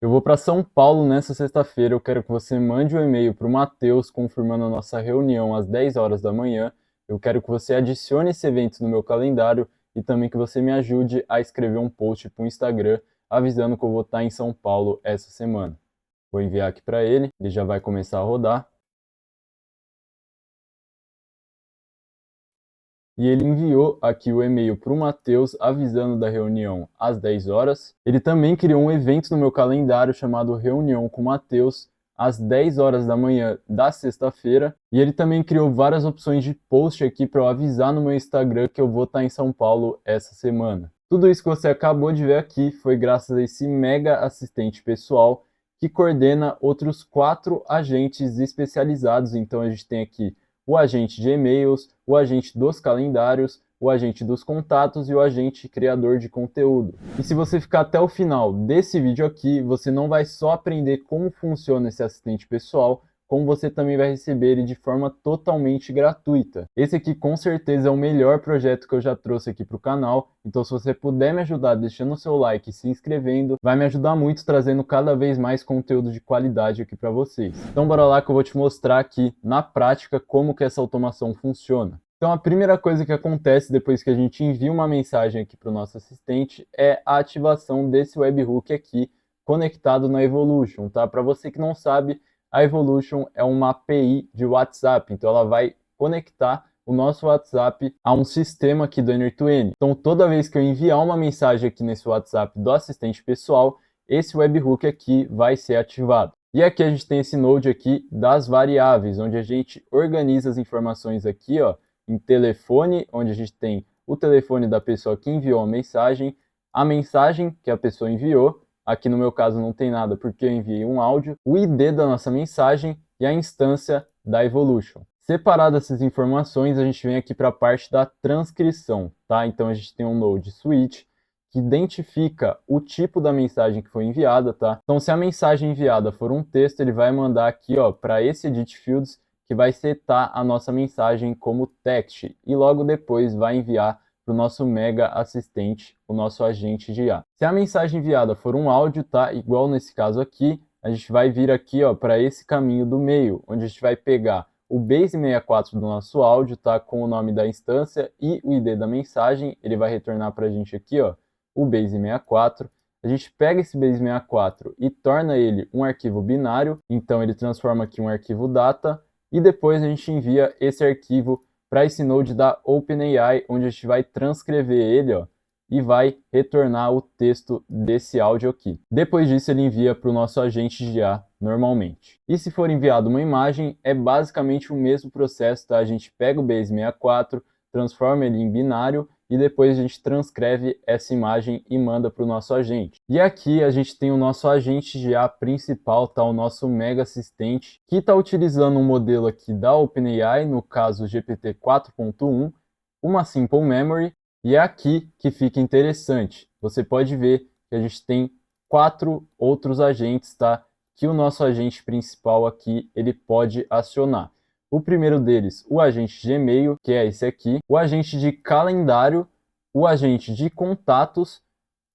Eu vou para São Paulo nessa sexta-feira. Eu quero que você mande um e-mail para o Matheus confirmando a nossa reunião às 10 horas da manhã. Eu quero que você adicione esse evento no meu calendário e também que você me ajude a escrever um post para o Instagram avisando que eu vou estar em São Paulo essa semana. Vou enviar aqui para ele já vai começar a rodar. E ele enviou aqui o e-mail para o Matheus avisando da reunião às 10 horas. Ele também criou um evento no meu calendário chamado Reunião com o Matheus às 10 horas da manhã da sexta-feira. E ele também criou várias opções de post aqui para eu avisar no meu Instagram que eu vou estar em São Paulo essa semana. Tudo isso que você acabou de ver aqui foi graças a esse mega assistente pessoal que coordena outros 4 agentes especializados. Então a gente tem aqui o agente de e-mails, o agente dos calendários, o agente dos contatos e o agente criador de conteúdo. E se você ficar até o final desse vídeo aqui, você não vai só aprender como funciona esse assistente pessoal, como você também vai receber ele de forma totalmente gratuita. Esse aqui com certeza é o melhor projeto que eu já trouxe aqui para o canal, então se você puder me ajudar deixando o seu like e se inscrevendo, vai me ajudar muito trazendo cada vez mais conteúdo de qualidade aqui para vocês. Então bora lá que eu vou te mostrar aqui na prática como que essa automação funciona. Então a primeira coisa que acontece depois que a gente envia uma mensagem aqui para o nosso assistente é a ativação desse webhook aqui conectado na Evolution, tá? Para você que não sabe, a Evolution é uma API de WhatsApp, então ela vai conectar o nosso WhatsApp a um sistema aqui do Energy. Então toda vez que eu enviar uma mensagem aqui nesse WhatsApp do assistente pessoal, esse webhook aqui vai ser ativado. E aqui a gente tem esse node aqui das variáveis, onde a gente organiza as informações aqui, ó, em telefone, onde a gente tem o telefone da pessoa que enviou a mensagem que a pessoa enviou. Aqui no meu caso não tem nada porque eu enviei um áudio, o ID da nossa mensagem e a instância da Evolution. Separadas essas informações, a gente vem aqui para a parte da transcrição, tá? Então a gente tem um node switch que identifica o tipo da mensagem que foi enviada, tá? Então se a mensagem enviada for um texto, ele vai mandar aqui, ó, para esse edit fields que vai setar a nossa mensagem como text e logo depois vai enviar para o nosso mega assistente, o nosso agente de IA. Se a mensagem enviada for um áudio, tá? Igual nesse caso aqui, a gente vai vir aqui, ó, para esse caminho do meio, onde a gente vai pegar o base64 do nosso áudio, tá? Com o nome da instância e o ID da mensagem, ele vai retornar para a gente aqui, ó, o base64. A gente pega esse base64 e torna ele um arquivo binário, então ele transforma aqui um arquivo data, e depois a gente envia esse arquivo para esse node da OpenAI, onde a gente vai transcrever ele, ó, e vai retornar o texto desse áudio aqui. Depois disso ele envia para o nosso agente de IA normalmente. E se for enviado uma imagem, é basicamente o mesmo processo, tá? A gente pega o base64, transforma ele em binário e depois a gente transcreve essa imagem e manda para o nosso agente. E aqui a gente tem o nosso agente de IA principal, tá? O nosso mega assistente, que está utilizando um modelo aqui da OpenAI, no caso GPT 4.1, uma Simple Memory, e é aqui que fica interessante. Você pode ver que a gente tem 4 outros agentes, tá? Que o nosso agente principal aqui, ele pode acionar. O primeiro deles, o agente de e-mail, que é esse aqui, o agente de calendário, o agente de contatos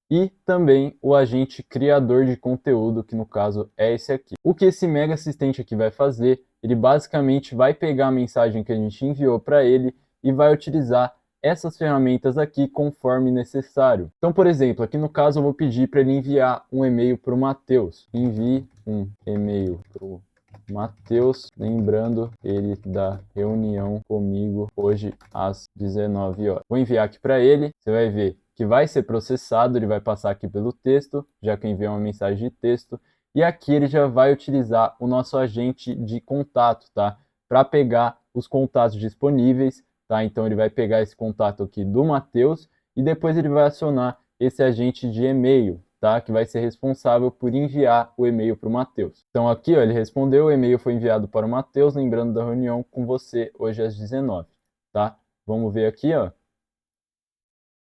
e também o agente criador de conteúdo, que no caso é esse aqui. O que esse mega assistente aqui vai fazer, ele basicamente vai pegar a mensagem que a gente enviou para ele e vai utilizar essas ferramentas aqui conforme necessário. Então, por exemplo, aqui no caso eu vou pedir para ele enviar um e-mail para o Matheus. Envie um e-mail para o Matheus, lembrando ele da reunião comigo hoje às 19 horas. Vou enviar aqui para ele, você vai ver que vai ser processado, ele vai passar aqui pelo texto, já que eu enviei uma mensagem de texto, e aqui ele já vai utilizar o nosso agente de contato, tá? Para pegar os contatos disponíveis, tá? Então ele vai pegar esse contato aqui do Matheus e depois ele vai acionar esse agente de e-mail, tá? Que vai ser responsável por enviar o e-mail para o Matheus. Então aqui, ó, ele respondeu, o e-mail foi enviado para o Matheus, lembrando da reunião com você hoje às 19, tá? Vamos ver aqui, ó.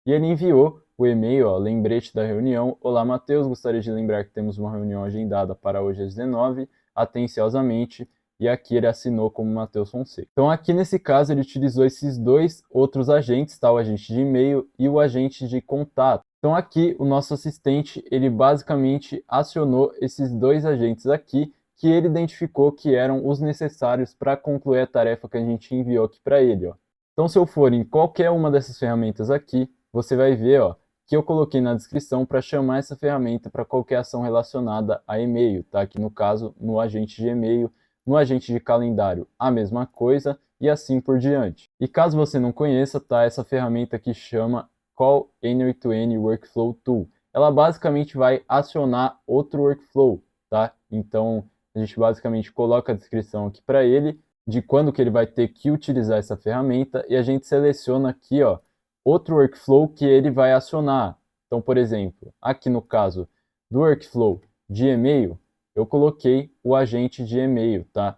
E ele enviou o e-mail, ó, lembrete da reunião. Olá, Matheus, gostaria de lembrar que temos uma reunião agendada para hoje às 19, atenciosamente. E aqui ele assinou como Matheus Fonseca. Então aqui nesse caso ele utilizou esses 2 outros agentes, tá? O agente de e-mail e o agente de contato. Então aqui o nosso assistente, ele basicamente acionou esses dois agentes aqui, que ele identificou que eram os necessários para concluir a tarefa que a gente enviou aqui para ele, ó. Então se eu for em qualquer uma dessas ferramentas aqui, você vai ver, ó, que eu coloquei na descrição para chamar essa ferramenta para qualquer ação relacionada a e-mail, tá? Aqui no caso, no agente de e-mail, no agente de calendário, a mesma coisa e assim por diante. E caso você não conheça, tá? Essa ferramenta aqui chama Call Any2Any Workflow Tool. Ela basicamente vai acionar outro workflow, tá? Então, a gente basicamente coloca a descrição aqui para ele de quando que ele vai ter que utilizar essa ferramenta e a gente seleciona aqui, ó, outro workflow que ele vai acionar. Então, por exemplo, aqui no caso do workflow de e-mail, eu coloquei o agente de e-mail, tá?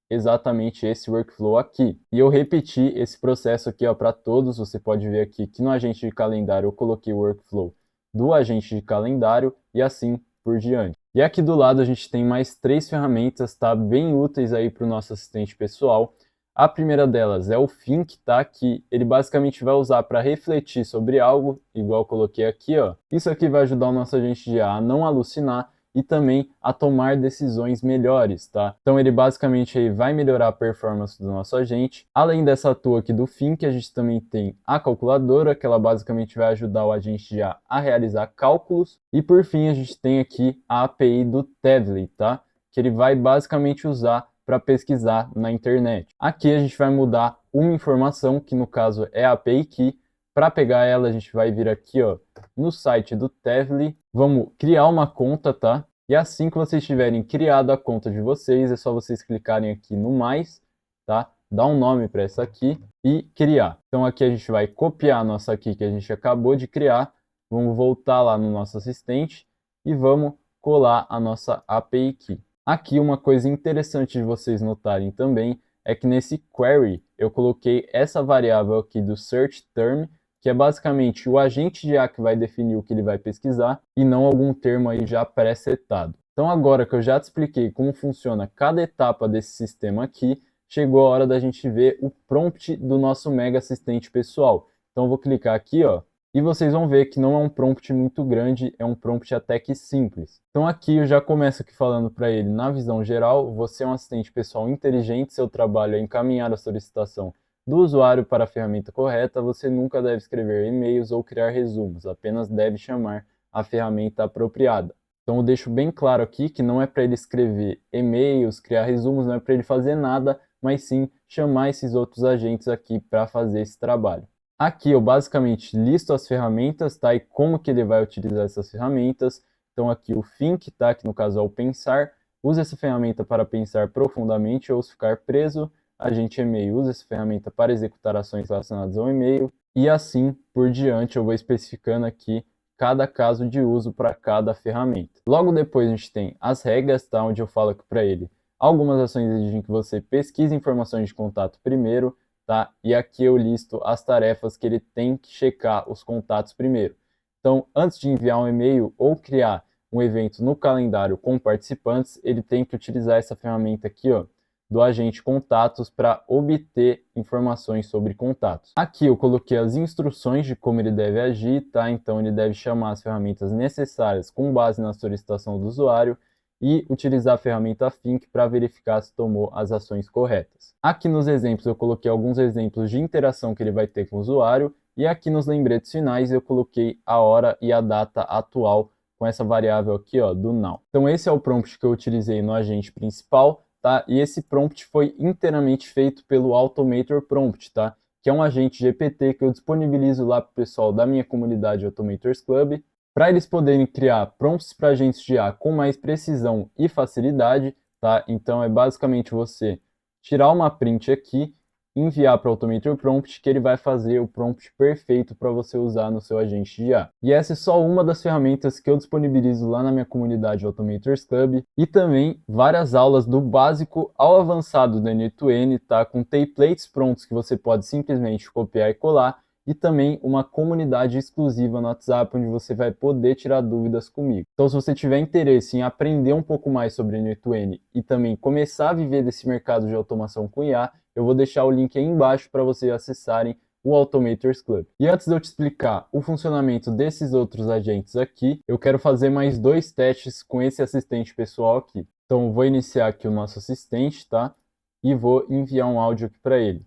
Exatamente esse workflow aqui. E eu repeti esse processo aqui para todos. Você pode ver aqui que no agente de calendário eu coloquei o workflow do agente de calendário e assim por diante. E aqui do lado a gente tem mais 3 ferramentas, tá? Bem úteis aí para o nosso assistente pessoal. A primeira delas é o Think, tá? Que ele basicamente vai usar para refletir sobre algo, igual eu coloquei aqui, ó. Isso aqui vai ajudar o nosso agente de IA a não alucinar e também a tomar decisões melhores, tá? Então ele basicamente aí vai melhorar a performance do nosso agente. Além dessa tool aqui do Think, a gente também tem a calculadora, que ela basicamente vai ajudar o agente de IA a realizar cálculos. E por fim, a gente tem aqui a API do Tevly, tá? Que ele vai basicamente usar para pesquisar na internet. Aqui a gente vai mudar uma informação, que no caso é a API Key. Para pegar ela, a gente vai vir aqui, ó, no site do Tevly, vamos criar uma conta, tá? E assim que vocês tiverem criado a conta de vocês, é só vocês clicarem aqui no mais, tá? Dar um nome para essa aqui e criar. Então aqui a gente vai copiar a nossa aqui que a gente acabou de criar, vamos voltar lá no nosso assistente e vamos colar a nossa API Key. Aqui uma coisa interessante de vocês notarem também é que nesse query eu coloquei essa variável aqui do search term, que é basicamente o agente de IA que vai definir o que ele vai pesquisar e não algum termo aí já pré-setado. Então agora que eu já te expliquei como funciona cada etapa desse sistema aqui, chegou a hora da gente ver o prompt do nosso mega assistente pessoal. Então eu vou clicar aqui, ó, e vocês vão ver que não é um prompt muito grande, é um prompt até que simples. Então aqui eu já começo aqui falando para ele, na visão geral, você é um assistente pessoal inteligente, seu trabalho é encaminhar a solicitação do usuário para a ferramenta correta, você nunca deve escrever e-mails ou criar resumos, apenas deve chamar a ferramenta apropriada. Então eu deixo bem claro aqui que não é para ele escrever e-mails, criar resumos, não é para ele fazer nada, mas sim chamar esses outros agentes aqui para fazer esse trabalho. Aqui eu basicamente listo as ferramentas, tá? E como que ele vai utilizar essas ferramentas. Então aqui o Think, tá? Que no caso é o pensar. Use essa ferramenta para pensar profundamente ou se ficar preso. Agente e-mail usa essa ferramenta para executar ações relacionadas ao e-mail e assim por diante. Eu vou especificando aqui cada caso de uso para cada ferramenta. Logo depois a gente tem as regras, tá? Onde eu falo aqui para ele algumas ações exigem que você pesquise informações de contato primeiro, tá? E aqui eu listo as tarefas que ele tem que checar os contatos primeiro. Então, antes de enviar um e-mail ou criar um evento no calendário com participantes, ele tem que utilizar essa ferramenta aqui, ó, do agente contatos para obter informações sobre contatos. Aqui eu coloquei as instruções de como ele deve agir, tá? Então ele deve chamar as ferramentas necessárias com base na solicitação do usuário e utilizar a ferramenta Think para verificar se tomou as ações corretas. Aqui nos exemplos eu coloquei alguns exemplos de interação que ele vai ter com o usuário e aqui nos lembretes finais eu coloquei a hora e a data atual com essa variável aqui, ó, do now. Então esse é o prompt que eu utilizei no agente principal. Tá? E esse prompt foi inteiramente feito pelo Automator Prompt, tá? Que é um agente GPT que eu disponibilizo lá para o pessoal da minha comunidade Automators Club, para eles poderem criar prompts para agentes de IA com mais precisão e facilidade, tá? Então é basicamente você tirar uma print aqui, enviar para o Automator Prompt, que ele vai fazer o prompt perfeito para você usar no seu agente de IA. E essa é só uma das ferramentas que eu disponibilizo lá na minha comunidade Automators Club e também várias aulas do básico ao avançado da N2N, tá? Com templates prontos que você pode simplesmente copiar e colar e também uma comunidade exclusiva no WhatsApp onde você vai poder tirar dúvidas comigo. Então se você tiver interesse em aprender um pouco mais sobre N2N e também começar a viver desse mercado de automação com IA, eu vou deixar o link aí embaixo para vocês acessarem o Automators Club. E antes de eu te explicar o funcionamento desses outros agentes aqui, eu quero fazer mais 2 testes com esse assistente pessoal aqui. Então eu vou iniciar aqui o nosso assistente, tá? E vou enviar um áudio aqui para ele.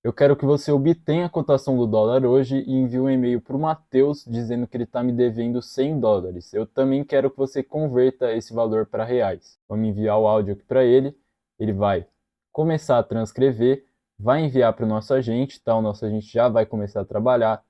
Eu quero que você obtenha a cotação do dólar hoje e envie um e-mail para o Matheus dizendo que ele está me devendo 100 dólares. Eu também quero que você converta esse valor para reais. Vamos enviar o áudio aqui para ele. Ele vai começar a transcrever, vai enviar para o nosso agente, tá? O nosso agente já vai começar a trabalhar,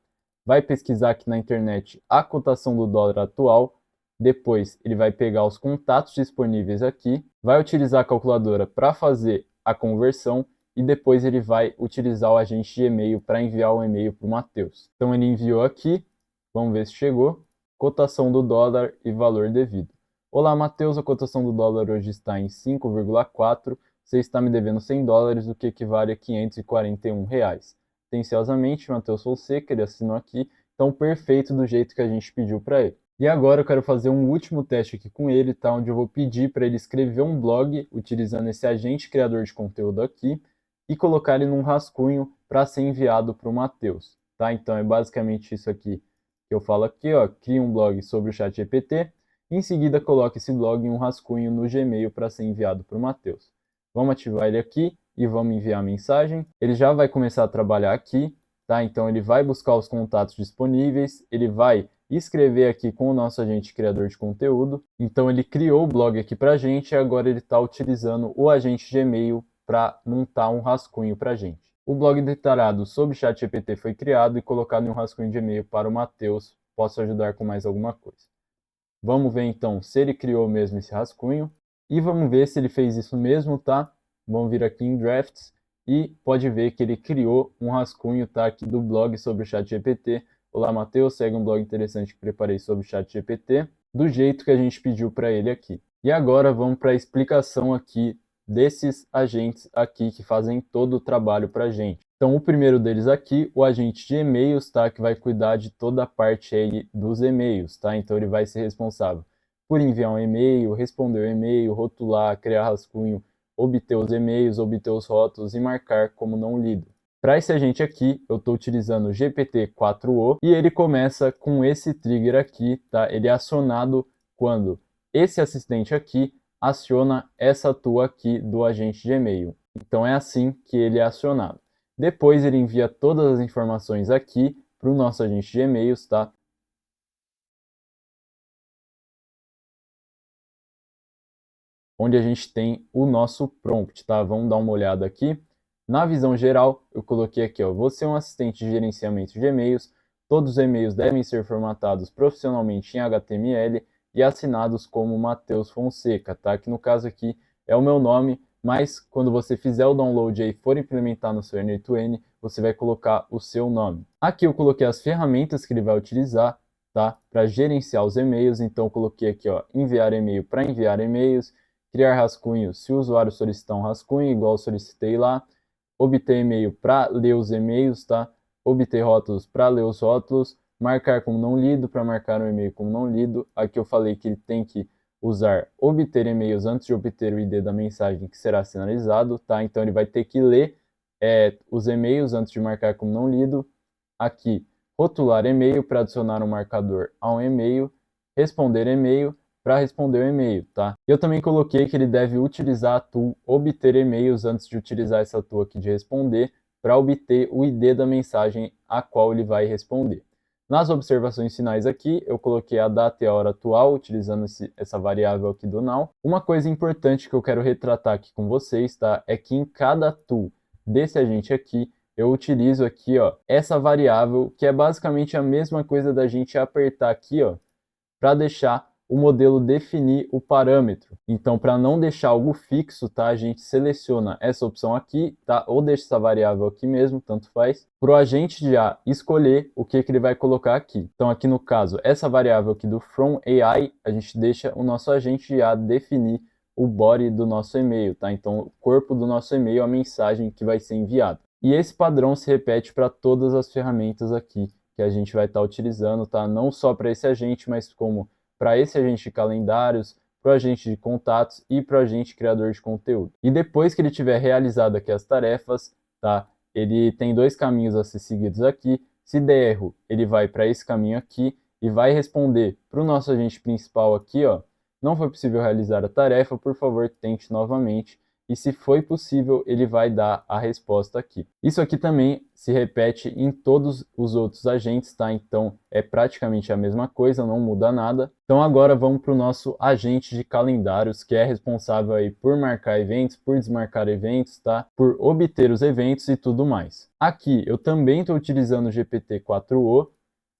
vai pesquisar aqui na internet a cotação do dólar atual. Depois ele vai pegar os contatos disponíveis aqui, vai utilizar a calculadora para fazer a conversão e depois ele vai utilizar o agente de e-mail para enviar o e-mail para o Matheus. Então ele enviou aqui, vamos ver se chegou, cotação do dólar e valor devido. Olá Matheus, a cotação do dólar hoje está em 5,4, você está me devendo 100 dólares, o que equivale a 541 reais. Atenciosamente, Matheus Fonseca, ele assinou aqui, então perfeito do jeito que a gente pediu para ele. E agora eu quero fazer um último teste aqui com ele, tá? Onde eu vou pedir para ele escrever um blog utilizando esse agente criador de conteúdo aqui, e colocar ele num rascunho para ser enviado para o Matheus, tá? Então é basicamente isso aqui que eu falo aqui, ó, cria um blog sobre o ChatGPT, em seguida coloque esse blog em um rascunho no Gmail para ser enviado para o Matheus. Vamos ativar ele aqui e vamos enviar a mensagem. Ele já vai começar a trabalhar aqui, tá? Então ele vai buscar os contatos disponíveis, ele vai escrever aqui com o nosso agente criador de conteúdo. Então ele criou o blog aqui para a gente e agora ele está utilizando o agente de e-mail para montar um rascunho para a gente. O blog detalhado sobre ChatGPT foi criado e colocado em um rascunho de e-mail para o Matheus. Posso ajudar com mais alguma coisa? Vamos ver então se ele criou mesmo esse rascunho e vamos ver se ele fez isso mesmo, tá? Vamos vir aqui em Drafts e pode ver que ele criou um rascunho, tá? Aqui do blog sobre o ChatGPT. Olá Matheus, segue um blog interessante que preparei sobre o ChatGPT, do jeito que a gente pediu para ele aqui. E agora vamos para a explicação aqui desses agentes aqui que fazem todo o trabalho para a gente. Então, o primeiro deles aqui, o agente de e-mails, tá? Que vai cuidar de toda a parte aí dos e-mails, tá? Então, ele vai ser responsável por enviar um e-mail, responder o e-mail, rotular, criar rascunho, obter os e-mails, obter os rótulos e marcar como não lido. Para esse agente aqui, eu estou utilizando o GPT-4o e ele começa com esse trigger aqui, tá? Ele é acionado quando esse assistente aqui aciona essa tool aqui do agente de e-mail. Então é assim que ele é acionado. Depois ele envia todas as informações aqui para o nosso agente de e-mails, tá? Onde a gente tem o nosso prompt, tá? Vamos dar uma olhada aqui. Na visão geral, eu coloquei aqui, ó, você é um assistente de gerenciamento de e-mails, todos os e-mails devem ser formatados profissionalmente em HTML e assinados como Matheus Fonseca, tá? Que no caso aqui é o meu nome, mas quando você fizer o download e for implementar no seu N8N, você vai colocar o seu nome. Aqui eu coloquei as ferramentas que ele vai utilizar, tá? Para gerenciar os e-mails, então eu coloquei aqui, ó, enviar e-mail para enviar e-mails, criar rascunhos se o usuário solicitar um rascunho, igual eu solicitei lá, obter e-mail para ler os e-mails, tá? Obter rótulos para ler os rótulos, marcar como não lido para marcar um e-mail como não lido. Aqui eu falei que ele tem que usar obter e-mails antes de obter o ID da mensagem que será sinalizado, tá? Então ele vai ter que ler os e-mails antes de marcar como não lido. Aqui, rotular e-mail para adicionar um marcador a um e-mail, responder e-mail para responder o e-mail, tá? Eu também coloquei que ele deve utilizar a tool obter e-mails antes de utilizar essa tool aqui de responder para obter o ID da mensagem a qual ele vai responder. Nas observações finais aqui, eu coloquei a data e a hora atual, utilizando essa variável aqui do now. Uma coisa importante que eu quero retratar aqui com vocês, tá? É que em cada tool desse agente aqui, eu utilizo aqui, ó, essa variável, que é basicamente a mesma coisa da gente apertar aqui, ó, para deixar o modelo definir o parâmetro. Então, para não deixar algo fixo, tá? A gente seleciona essa opção aqui, tá? Ou deixa essa variável aqui mesmo, tanto faz, para o agente de IA escolher o que ele vai colocar aqui. Então, aqui no caso, essa variável aqui do from AI, a gente deixa o nosso agente de IA definir o body do nosso e-mail, tá? Então, o corpo do nosso e-mail, a mensagem que vai ser enviada. E esse padrão se repete para todas as ferramentas aqui que a gente vai estar utilizando, tá? Não só para esse agente, mas como para esse agente de calendários, para o agente de contatos e para o agente criador de conteúdo. E depois que ele tiver realizado aqui as tarefas, tá? ele tem dois caminhos a ser seguidos aqui. Se der erro, ele vai para esse caminho aqui e vai responder para o nosso agente principal aqui, ó, não foi possível realizar a tarefa, por favor, tente novamente. E se foi possível, ele vai dar a resposta aqui. Isso aqui também se repete em todos os outros agentes, tá? Então é praticamente a mesma coisa, não muda nada. Então agora vamos para o nosso agente de calendários, que é responsável aí por marcar eventos, por desmarcar eventos, tá? Por obter os eventos e tudo mais. Aqui eu também estou utilizando o GPT-4o,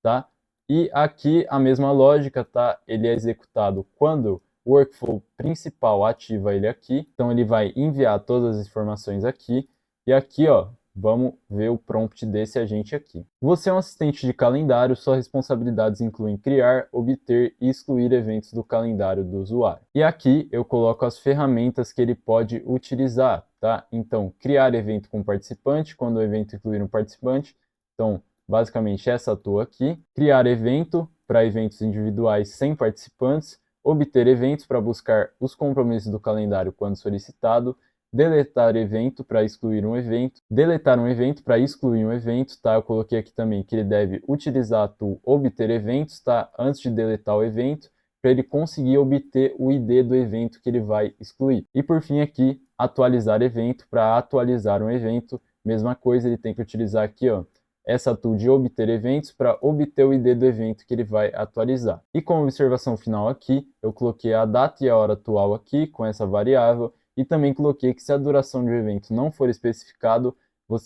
tá? E aqui a mesma lógica, tá? Ele é executado quando o workflow principal ativa ele aqui, então ele vai enviar todas as informações aqui, e aqui, ó, vamos ver o prompt desse agente aqui. Você é um assistente de calendário, suas responsabilidades incluem criar, obter e excluir eventos do calendário do usuário. E aqui eu coloco as ferramentas que ele pode utilizar, tá? Então, criar evento com participante, quando o evento incluir um participante, então, basicamente essa toa aqui. Criar evento para eventos individuais sem participantes, obter eventos para buscar os compromissos do calendário quando solicitado, deletar evento para excluir um evento, deletar um evento para excluir um evento, tá? Eu coloquei aqui também que ele deve utilizar a tool obter eventos, tá? Antes de deletar o evento, para ele conseguir obter o ID do evento que ele vai excluir. E por fim aqui, atualizar evento, para atualizar um evento, mesma coisa, ele tem que utilizar aqui, ó, essa tool de obter eventos para obter o ID do evento que ele vai atualizar. E como observação final aqui, eu coloquei a data e a hora atual aqui com essa variável e também coloquei que se a duração de um evento não for especificado,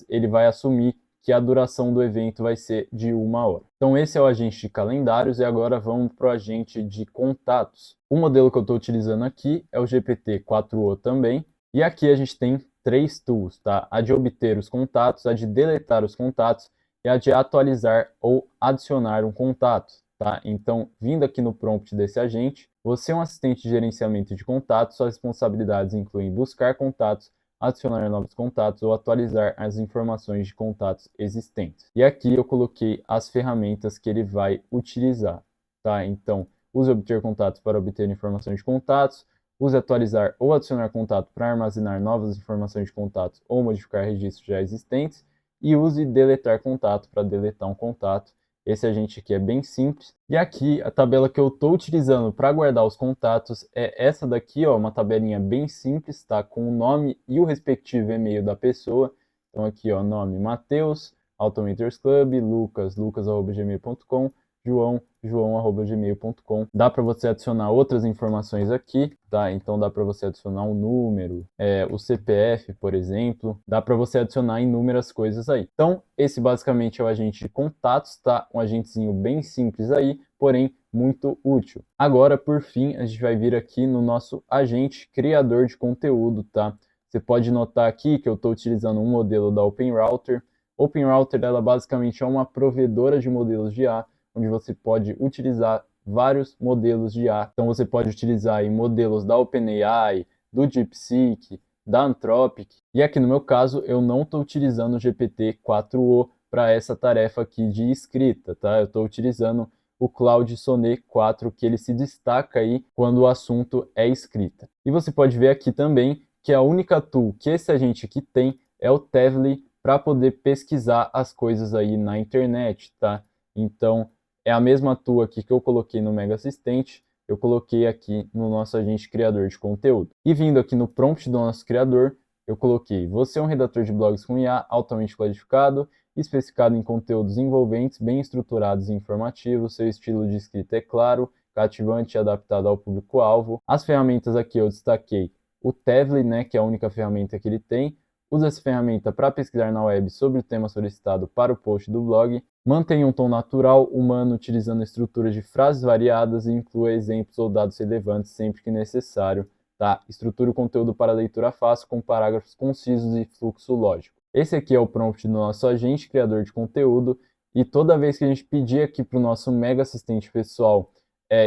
ele vai assumir que a duração do evento vai ser de 1 hora. Então esse é o agente de calendários e agora vamos para o agente de contatos. O modelo que eu estou utilizando aqui é o GPT-4o também, e aqui a gente tem 3 tools, tá? A de obter os contatos, a de deletar os contatos e a de atualizar ou adicionar um contato, tá? Então, vindo aqui no prompt desse agente, você é um assistente de gerenciamento de contatos, suas responsabilidades incluem buscar contatos, adicionar novos contatos ou atualizar as informações de contatos existentes. E aqui eu coloquei as ferramentas que ele vai utilizar, tá? Então, use obter contatos para obter informações de contatos, use atualizar ou adicionar contato para armazenar novas informações de contatos ou modificar registros já existentes, e use deletar contato para deletar um contato. Esse agente aqui é bem simples. E aqui a tabela que eu estou utilizando para guardar os contatos é essa daqui, ó, uma tabelinha bem simples, tá? Com o nome e o respectivo e-mail da pessoa. Então aqui, ó, nome Matheus, Automators Club, Lucas, lucas@gmail.com, João, joão@gmail.com. Dá para você adicionar outras informações aqui, tá? Então dá para você adicionar um número, o CPF, por exemplo. Dá para você adicionar inúmeras coisas aí. Então esse basicamente é o agente de contatos, tá? Um agentezinho bem simples aí, porém muito útil. Agora, por fim, a gente vai vir aqui no nosso agente criador de conteúdo, tá? Você pode notar aqui que eu estou utilizando um modelo da OpenRouter. OpenRouter, ela basicamente é uma provedora de modelos de IA, onde você pode utilizar vários modelos de IA. Então você pode utilizar aí modelos da OpenAI, do DeepSeek, da Anthropic. E aqui no meu caso, eu não estou utilizando o GPT-4o para essa tarefa aqui de escrita, tá? Eu estou utilizando o Claude Sonnet 4, que ele se destaca aí quando o assunto é escrita. E você pode ver aqui também que a única tool que esse agente aqui tem é o Tevly para poder pesquisar as coisas aí na internet, tá? Então, é a mesma tool aqui que eu coloquei no Mega Assistente, eu coloquei aqui no nosso agente criador de conteúdo. E vindo aqui no prompt do nosso criador, eu coloquei: você é um redator de blogs com IA altamente qualificado, especificado em conteúdos envolventes, bem estruturados e informativos, seu estilo de escrita é claro, cativante e adaptado ao público-alvo. As ferramentas aqui eu destaquei o Tevly, né, que é a única ferramenta que ele tem. Usa essa ferramenta para pesquisar na web sobre o tema solicitado para o post do blog. Mantenha um tom natural, humano, utilizando estruturas de frases variadas e inclua exemplos ou dados relevantes sempre que necessário. Tá? Estruture o conteúdo para leitura fácil com parágrafos concisos e fluxo lógico. Esse aqui é o prompt do nosso agente criador de conteúdo, e toda vez que a gente pedir aqui para o nosso mega assistente pessoal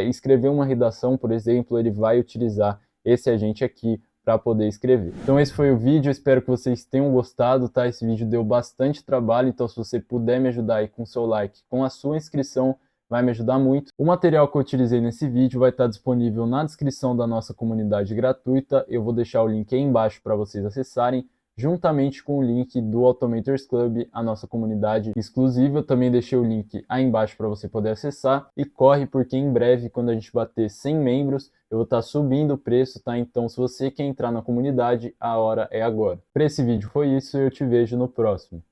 escrever uma redação, por exemplo, ele vai utilizar esse agente aqui para poder escrever. Então esse foi o vídeo, espero que vocês tenham gostado, tá? Esse vídeo deu bastante trabalho, então se você puder me ajudar aí com o seu like, com a sua inscrição, vai me ajudar muito. O material que eu utilizei nesse vídeo vai estar disponível na descrição da nossa comunidade gratuita, eu vou deixar o link aí embaixo para vocês acessarem. juntamente com o link do Automators Club, a nossa comunidade exclusiva. Eu também deixei o link aí embaixo para você poder acessar. E corre, porque em breve, quando a gente bater 100 membros, eu vou estar subindo o preço, tá? Então, se você quer entrar na comunidade, a hora é agora. Para esse vídeo foi isso, eu te vejo no próximo.